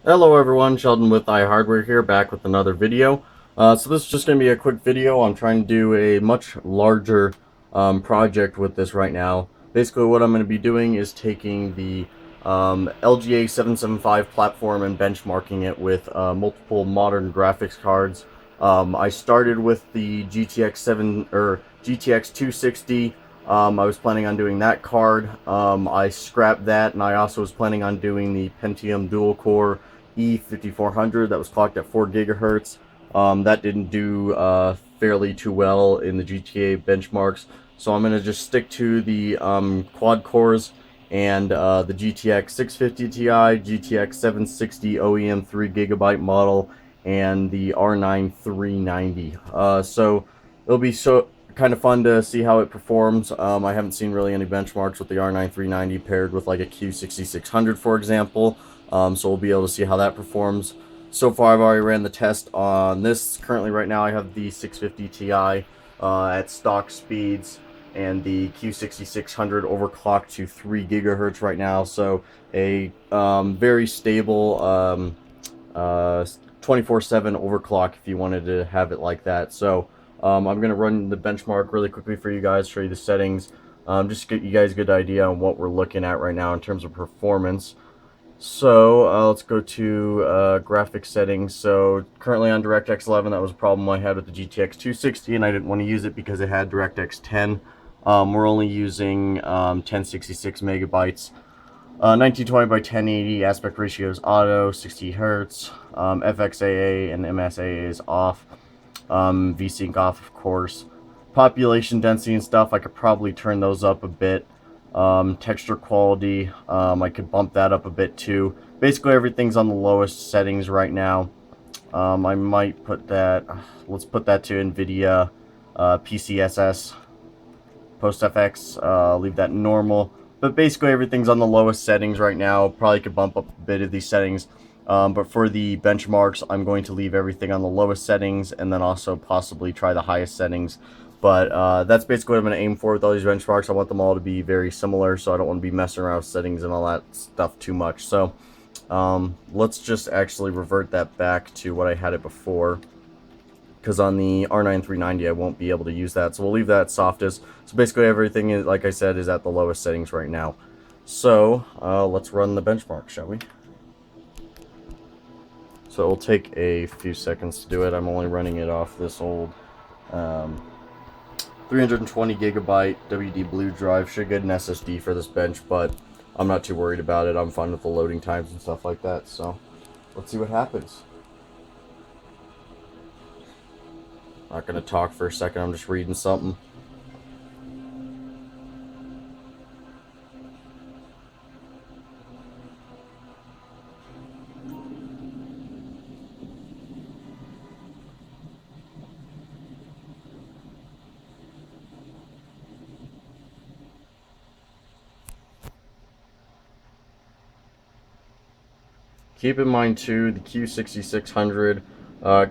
Hello everyone, Sheldon with iHardware here, back with another video. So this is just going to be a quick video. I'm trying to do a much larger project with this right now. Basically what I'm going to be doing is taking the LGA 775 platform and benchmarking it with multiple modern graphics cards. I started with the GTX 260. I was planning on doing that card. I scrapped that, and I also was planning on doing the Pentium dual core E5400 that was clocked at 4 gigahertz. That didn't do fairly too well in the GTA benchmarks, so I'm going to just stick to the quad cores and the GTX 650 Ti, GTX 760 OEM 3GB model, and the R9 390. So it'll be kind of fun to see how it performs. I haven't seen really any benchmarks with the R9 390 paired with like a Q6600, for example. So we'll be able to see how that performs. So far, I've already ran the test on this. Currently, right now, I have the 650 Ti at stock speeds, and the Q6600 overclocked to 3 gigahertz right now. So a very stable 24/7 overclock if you wanted to have it like that. So I'm going to run the benchmark really quickly for you guys, show you the settings, just to get you guys a good idea on what we're looking at right now in terms of performance. So let's go to graphics settings. So currently on DirectX 11, that was a problem I had with the GTX 260, and I didn't want to use it because it had DirectX 10. We're only using 1066 megabytes. 1920 by 1080, aspect ratio is auto, 60 hertz. FXAA and MSAA is off. VSync off, of course. Population density and stuff, I could probably turn those up a bit. Texture quality, I could bump that up a bit too. Basically everything's on the lowest settings right now. I might put that, let's put that to NVIDIA PCSS, PostFX, leave that normal. But basically everything's on the lowest settings right now. Probably could bump up a bit of these settings. But for the benchmarks, I'm going to leave everything on the lowest settings and then also possibly try the highest settings. But that's basically what I'm going to aim for with all these benchmarks. I want them all to be very similar, so I don't want to be messing around with settings and all that stuff too much. So let's just actually revert that back to what I had it before, because on the R9 390 I won't be able to use that. So we'll leave that at softest. So basically everything, is, like I said, is at the lowest settings right now. So let's run the benchmark, shall we? So it will take a few seconds to do it. I'm only running it off this old 320 gigabyte WD Blue drive. Should get an SSD for this bench, but I'm not too worried about it. I'm fine with the loading times and stuff like that. So let's see what happens. Not going to talk for a second. I'm just reading something. Keep in mind too, the Q6600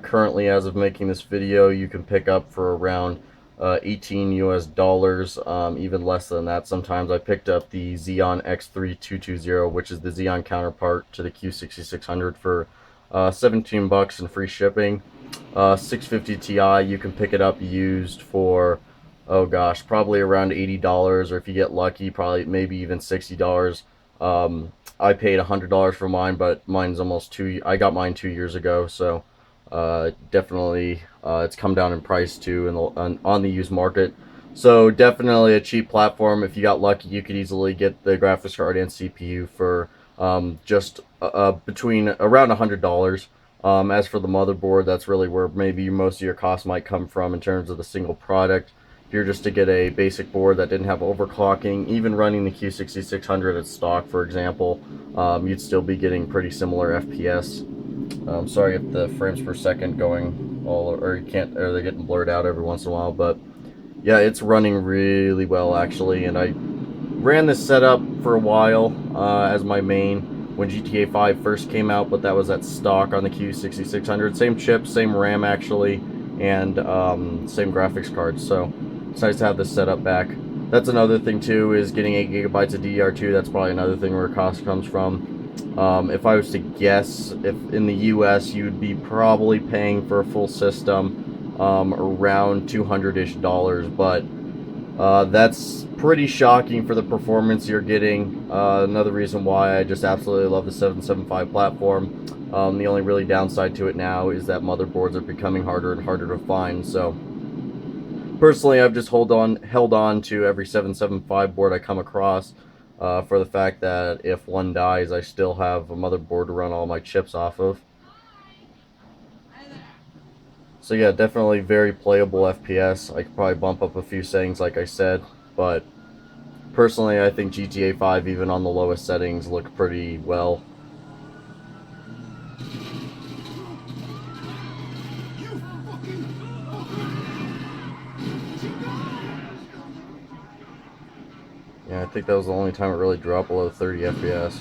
currently, as of making this video, you can pick up for around 18 US dollars, even less than that sometimes. I picked up the Xeon X3220, which is the Xeon counterpart to the Q6600, for 17 bucks and free shipping. 650 Ti, you can pick it up used for, oh gosh, probably around $80, or if you get lucky, probably maybe even $60. I paid $100 for mine, but mine's almost I got mine 2 years ago, so definitely it's come down in price too on the used market. So definitely a cheap platform. If you got lucky, you could easily get the graphics card and CPU for just between around $100. As for the motherboard, that's really where maybe most of your costs might come from in terms of the single product. If you're just to get a basic board that didn't have overclocking, even running the Q6600 at stock, for example, you'd still be getting pretty similar FPS. Sorry if the frames per second going or you can't, or they're getting blurred out every once in a while, but yeah, it's running really well actually. And I ran this setup for a while as my main when GTA 5 first came out, but that was at stock on the Q6600. Same chip, same RAM actually, and same graphics card. So it's nice to have this setup back. That's another thing too, is getting 8 gigabytes of DDR2. That's probably another thing where cost comes from. If I was to guess, if in the US, you'd be probably paying for a full system around $200-ish, but that's pretty shocking for the performance you're getting. Another reason why I just absolutely love the 775 platform. The only really downside to it now is that motherboards are becoming harder and harder to find. So personally, I've just held on to every 775 board I come across, for the fact that if one dies, I still have a motherboard to run all my chips off of. So yeah, definitely very playable FPS. I could probably bump up a few settings like I said, but personally I think GTA 5, even on the lowest settings, look pretty well. Yeah, I think that was the only time it really dropped below 30 FPS.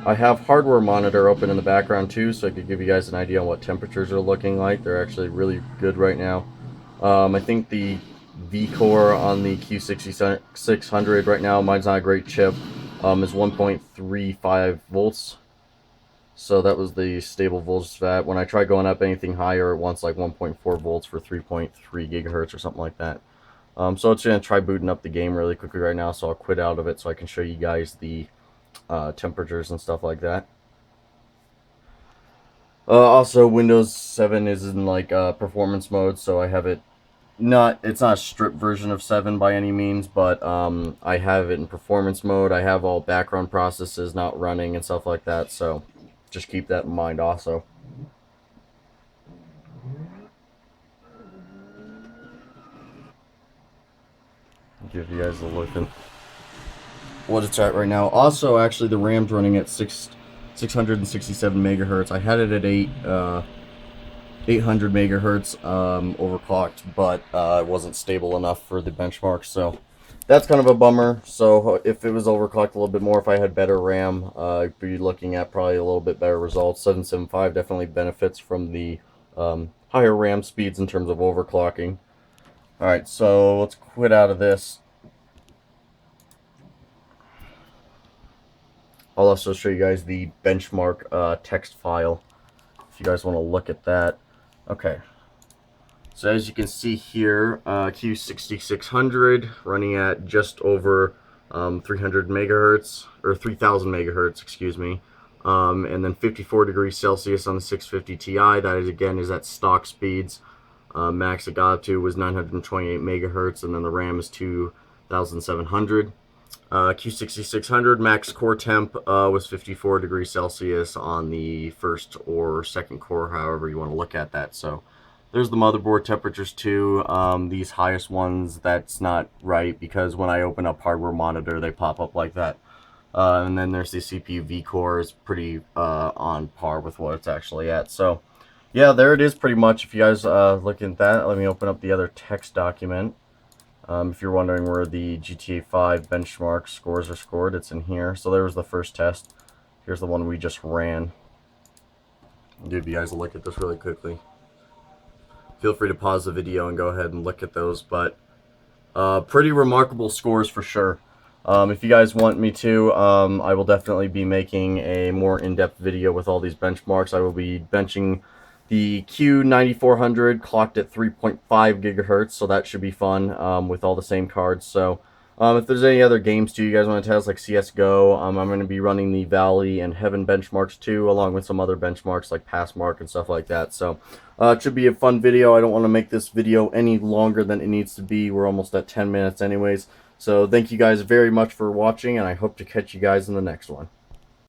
I have hardware monitor open in the background too, so I could give you guys an idea on what temperatures are looking like. They're actually really good right now. I think the V-core on the Q6600 right now, mine's not a great chip, is 1.35 volts. So that was the stable voltage that. When I try going up anything higher, it wants like 1.4 volts for 3.3 gigahertz or something like that. So it's going to try booting up the game really quickly right now, so I'll quit out of it so I can show you guys the temperatures and stuff like that. Also, Windows 7 is in like performance mode, so I have it it's not a stripped version of 7 by any means, but I have it in performance mode. I have all background processes not running and stuff like that, so just keep that in mind also. Give you guys a look at what it's at right now. Also, actually, the RAM's running at 667 megahertz. I had it at 800 megahertz overclocked, but it wasn't stable enough for the benchmark, so that's kind of a bummer. So if it was overclocked a little bit more, if I had better RAM, I'd be looking at probably a little bit better results. 775 definitely benefits from the higher RAM speeds in terms of overclocking. Alright, so let's quit out of this. I'll also show you guys the benchmark text file if you guys want to look at that. Okay, so as you can see here, Q6600 running at just over 300 megahertz, or 3000 megahertz, excuse me. And then 54 degrees Celsius on the 650 Ti. That is, again, is at stock speeds. Max it got up to was 928 megahertz, and then the RAM is 2700. Q6600 max core temp was 54 degrees Celsius on the first or second core, however you want to look at that. So there's the motherboard temperatures too. These highest ones, that's not right, because when I open up hardware monitor, they pop up like that. And then there's the CPU V-core is pretty on par with what it's actually at. So yeah, there it is pretty much. If you guys look at that, let me open up the other text document. If you're wondering where the GTA 5 benchmark scores are scored, it's in here. So there was the first test. Here's the one we just ran. I'll give you guys a look at this really quickly. Feel free to pause the video and go ahead and look at those, but pretty remarkable scores for sure. If you guys want me to, I will definitely be making a more in-depth video with all these benchmarks. I will be benching the Q9400 clocked at 3.5 gigahertz, so that should be fun with all the same cards. So if there's any other games too you guys want to test, like CSGO, I'm going to be running the Valley and Heaven benchmarks too, along with some other benchmarks like Passmark and stuff like that. So it should be a fun video. I don't want to make this video any longer than it needs to be. We're almost at 10 minutes anyways. So thank you guys very much for watching, and I hope to catch you guys in the next one.